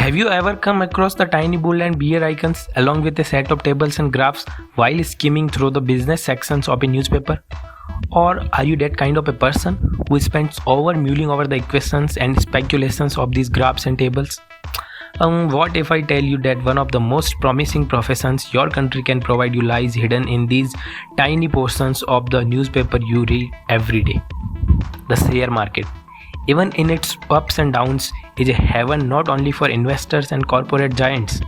Have you ever come across the tiny bull and bear icons along with a set of tables and graphs while skimming through the business sections of a newspaper? Or are you that kind of a person who spends hours mulling over the equations and speculations of these graphs and tables? What if I tell you that one of the most promising professions your country can provide you lies hidden in these tiny portions of the newspaper you read every day? The share market, even in its ups and downs, is a heaven not only for investors and corporate giants.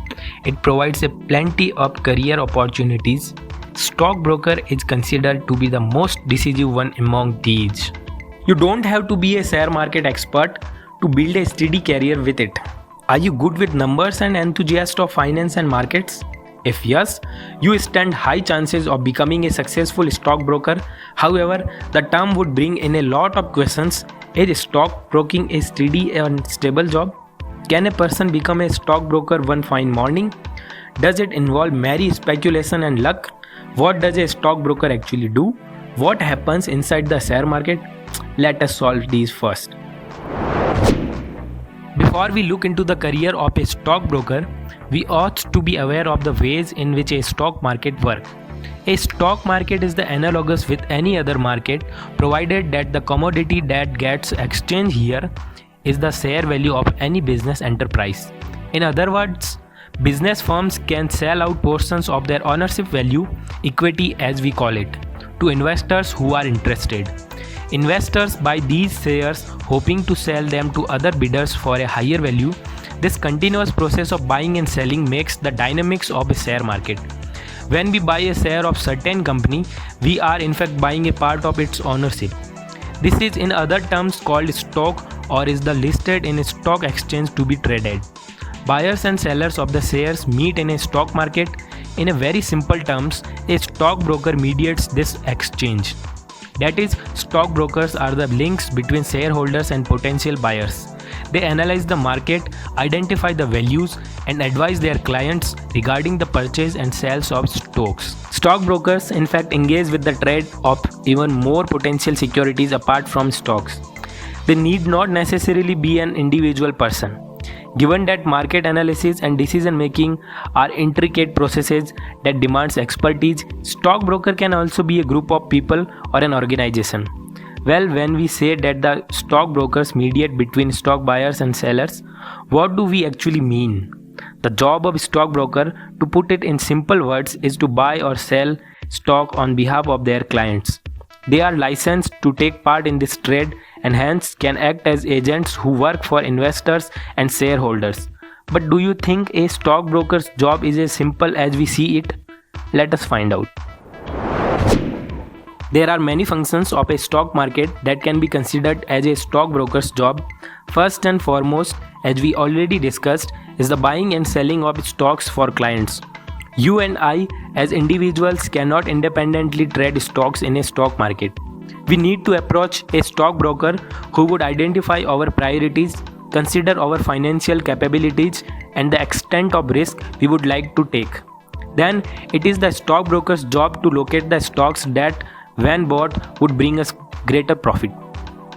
It provides a plenty of career opportunities. Stockbroker is considered to be the most decisive one among these. You don't have to be a share market expert to build a steady career with it. Are you good with numbers and enthusiast of finance and markets? If yes, you stand high chances of becoming a successful stockbroker. However, the term would bring in a lot of questions. Is stockbroking a steady and stable job? Can a person become a stockbroker one fine morning? Does it involve merry speculation and luck? What does a stockbroker actually do? What happens inside the share market? Let us solve these first. Before we look into the career of a stockbroker, we ought to be aware of the ways in which a stock market works. A stock market is the analogous with any other market, provided that the commodity that gets exchanged here is the share value of any business enterprise. In other words, business firms can sell out portions of their ownership value, equity as we call it, to investors who are interested. Investors buy these shares hoping to sell them to other bidders for a higher value. This continuous process of buying and selling makes the dynamics of a share market. When we buy a share of certain company, we are in fact buying a part of its ownership. This is in other terms called stock or is the listed in a stock exchange to be traded. Buyers and sellers of the shares meet in a stock market. In a very simple terms, a stockbroker mediates this exchange. That is, stockbrokers are the links between shareholders and potential buyers. They analyze the market, identify the values, and advise their clients regarding the purchase and sales of stocks. Stockbrokers, in fact, engage with the trade of even more potential securities apart from stocks. They need not necessarily be an individual person. Given that market analysis and decision making are intricate processes that demands expertise, stockbroker can also be a group of people or an organization. Well, when we say that the stockbrokers mediate between stock buyers and sellers, what do we actually mean? The job of a stockbroker, to put it in simple words, is to buy or sell stock on behalf of their clients. They are licensed to take part in this trade and hence can act as agents who work for investors and shareholders. But do you think a stockbroker's job is as simple as we see it? Let us find out. There are many functions of a stock market that can be considered as a stockbroker's job. First and foremost, as we already discussed, is the buying and selling of stocks for clients. You and I, as individuals, cannot independently trade stocks in a stock market. We need to approach a stockbroker who would identify our priorities, consider our financial capabilities, and the extent of risk we would like to take. Then, it is the stockbroker's job to locate the stocks that, when bought, would bring us greater profit.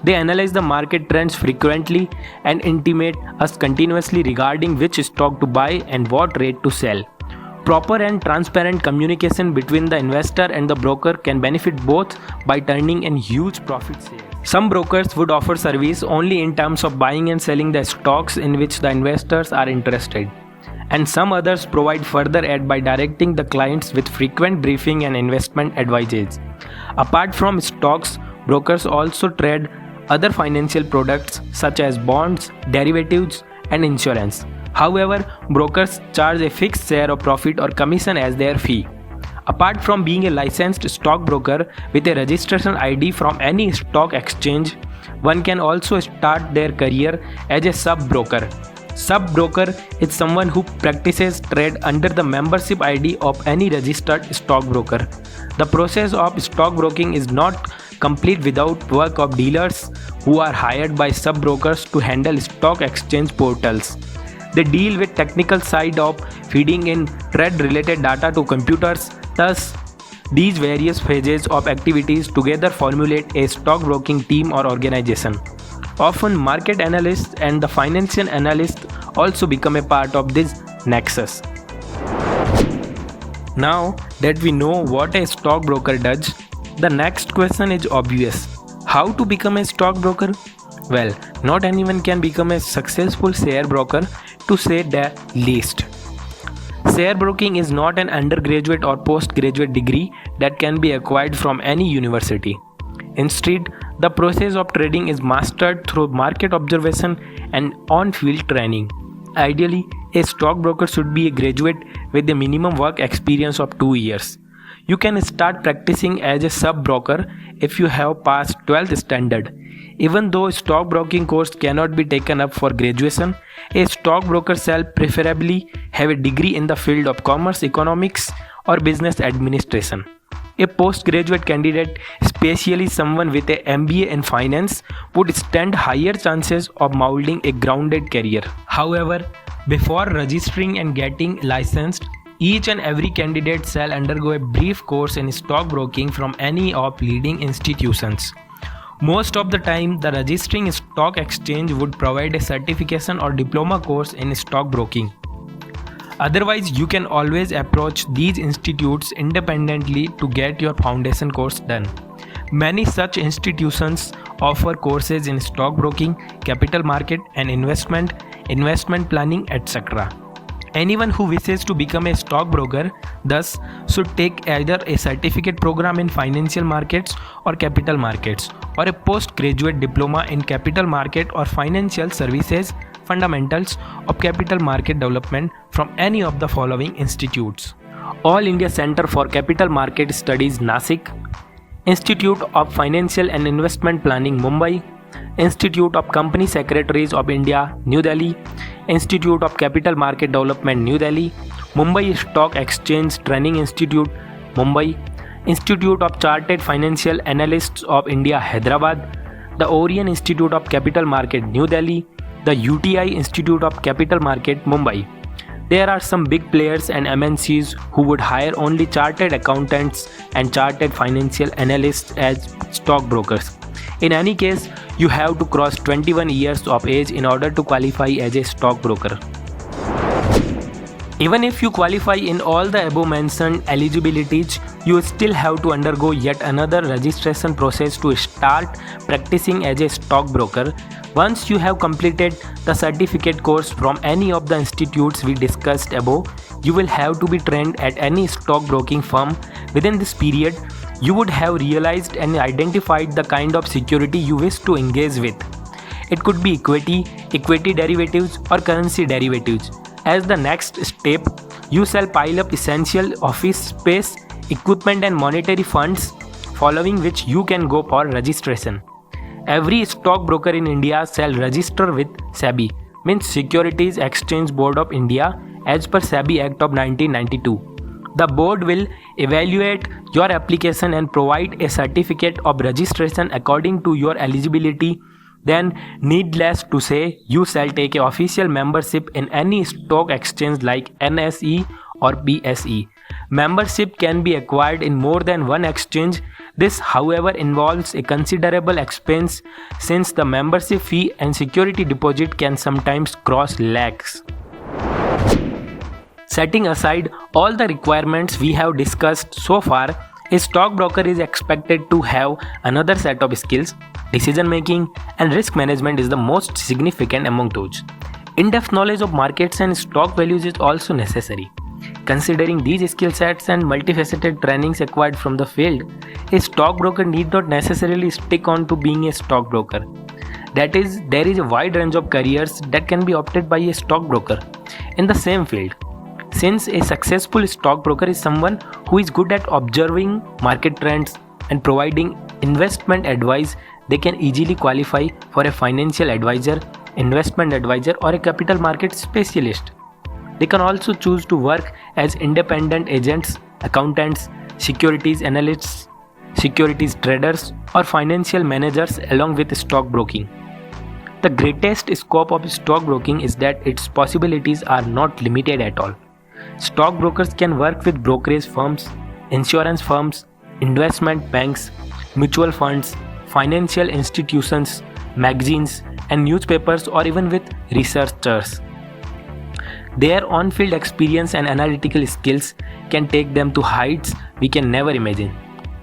They analyze the market trends frequently and intimate us continuously regarding which stock to buy and what rate to sell. Proper and transparent communication between the investor and the broker can benefit both by turning in huge profits. Some brokers would offer service only in terms of buying and selling the stocks in which the investors are interested. And some others provide further aid by directing the clients with frequent briefing and investment advices. Apart from stocks, brokers also trade other financial products such as bonds, derivatives, and insurance. However, brokers charge a fixed share of profit or commission as their fee. Apart from being a licensed stockbroker with a registration ID from any stock exchange, one can also start their career as a sub-broker. Sub-broker is someone who practices trade under the membership ID of any registered stockbroker. The process of stockbroking is not complete without work of dealers who are hired by sub-brokers to handle stock exchange portals. They deal with technical side of feeding in trade-related data to computers. Thus, these various phases of activities together formulate a stockbroking team or organization. Often, market analysts and the financial analysts also become a part of this nexus. Now that we know what a stockbroker does, the next question is obvious. How to become a stockbroker? Well, not anyone can become a successful share broker, to say the least. Share broking is not an undergraduate or postgraduate degree that can be acquired from any university. Instead, the process of trading is mastered through market observation and on-field training. Ideally, a stockbroker should be a graduate with a minimum work experience of 2 years. You can start practicing as a sub-broker if you have passed 12th standard. Even though a stockbroking course cannot be taken up for graduation, a stockbroker shall preferably have a degree in the field of commerce, economics, or business administration. A postgraduate candidate, especially someone with a MBA in finance, would stand higher chances of molding a grounded career. However, before registering and getting licensed, each and every candidate shall undergo a brief course in stockbroking from any of leading institutions. Most of the time, the registering stock exchange would provide a certification or diploma course in stockbroking. Otherwise, you can always approach these institutes independently to get your foundation course done. Many such institutions offer courses in stockbroking, capital market and investment planning, etc. Anyone who wishes to become a stockbroker thus should take either a certificate program in financial markets or capital markets, or a postgraduate diploma in capital market or financial services fundamentals of capital market development from any of the following institutes: All India Center for Capital Market Studies, Nasik; Institute of Financial and Investment Planning, Mumbai; Institute of Company Secretaries of India, New Delhi; Institute of Capital Market Development, New Delhi; Mumbai Stock Exchange Training Institute, Mumbai; Institute of Chartered Financial Analysts of India, Hyderabad; the Orion Institute of Capital Market, New Delhi; the UTI Institute of Capital Market, Mumbai. There are some big players and MNCs who would hire only chartered accountants and chartered financial analysts as stockbrokers. In any case, you have to cross 21 years of age in order to qualify as a stockbroker. Even if you qualify in all the above mentioned eligibilities, you still have to undergo yet another registration process to start practicing as a stockbroker. Once you have completed the certificate course from any of the institutes we discussed above, you will have to be trained at any stockbroking firm. Within this period, you would have realized and identified the kind of security you wish to engage with. It could be equity derivatives, or currency derivatives. As the next step, you shall pile up essential office space, equipment and monetary funds, following which you can go for registration. Every stockbroker in India shall register with SEBI, means Securities Exchange Board of India, as per SEBI Act of 1992. The board will evaluate your application and provide a certificate of registration according to your eligibility. Then, needless to say, you shall take an official membership in any stock exchange like NSE or BSE. Membership can be acquired in more than one exchange. This, however, involves a considerable expense, since the membership fee and security deposit can sometimes cross lakhs. Setting aside all the requirements we have discussed so far, a stockbroker is expected to have another set of skills. Decision making and risk management is the most significant among those. In-depth knowledge of markets and stock values is also necessary. Considering these skill sets and multifaceted trainings acquired from the field, a stockbroker need not necessarily stick on to being a stockbroker. That is, there is a wide range of careers that can be opted by a stockbroker in the same field. Since a successful stockbroker is someone who is good at observing market trends and providing investment advice, they can easily qualify for a financial advisor, investment advisor, or a capital market specialist. They can also choose to work as independent agents, accountants, securities analysts, securities traders, or financial managers along with stockbroking. The greatest scope of stockbroking is that its possibilities are not limited at all. Stockbrokers can work with brokerage firms, insurance firms, investment banks, mutual funds, financial institutions, magazines, and newspapers or even with researchers. Their on-field experience and analytical skills can take them to heights we can never imagine.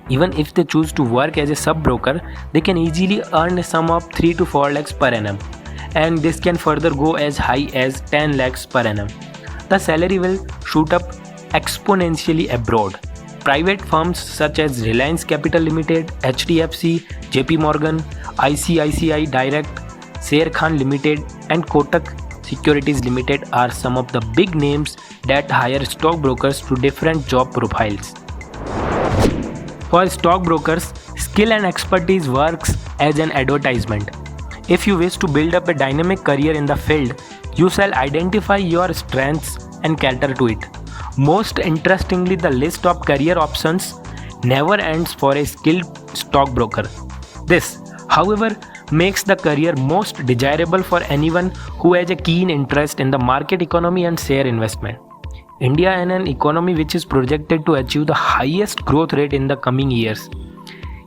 Even if they choose to work as a sub-broker, they can easily earn a sum of 3 to 4 lakhs per annum, and this can further go as high as 10 lakhs per annum. The salary will shoot up exponentially abroad. Private firms such as Reliance Capital Limited, HDFC, JP Morgan, ICICI Direct, Sharekhan Limited, and Kotak Securities Limited are some of the big names that hire stockbrokers to different job profiles. For stockbrokers, skill and expertise works as an advertisement. If you wish to build up a dynamic career in the field, you shall identify your strengths and cater to it. Most interestingly, the list of career options never ends for a skilled stockbroker. This, however, makes the career most desirable for anyone who has a keen interest in the market economy and share investment. India, and an economy which is projected to achieve the highest growth rate in the coming years,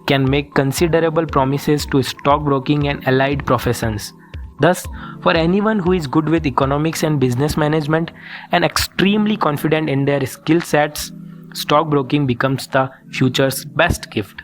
can make considerable promises to stockbroking and allied professions. Thus, for anyone who is good with economics and business management and extremely confident in their skill sets, stockbroking becomes the future's best gift.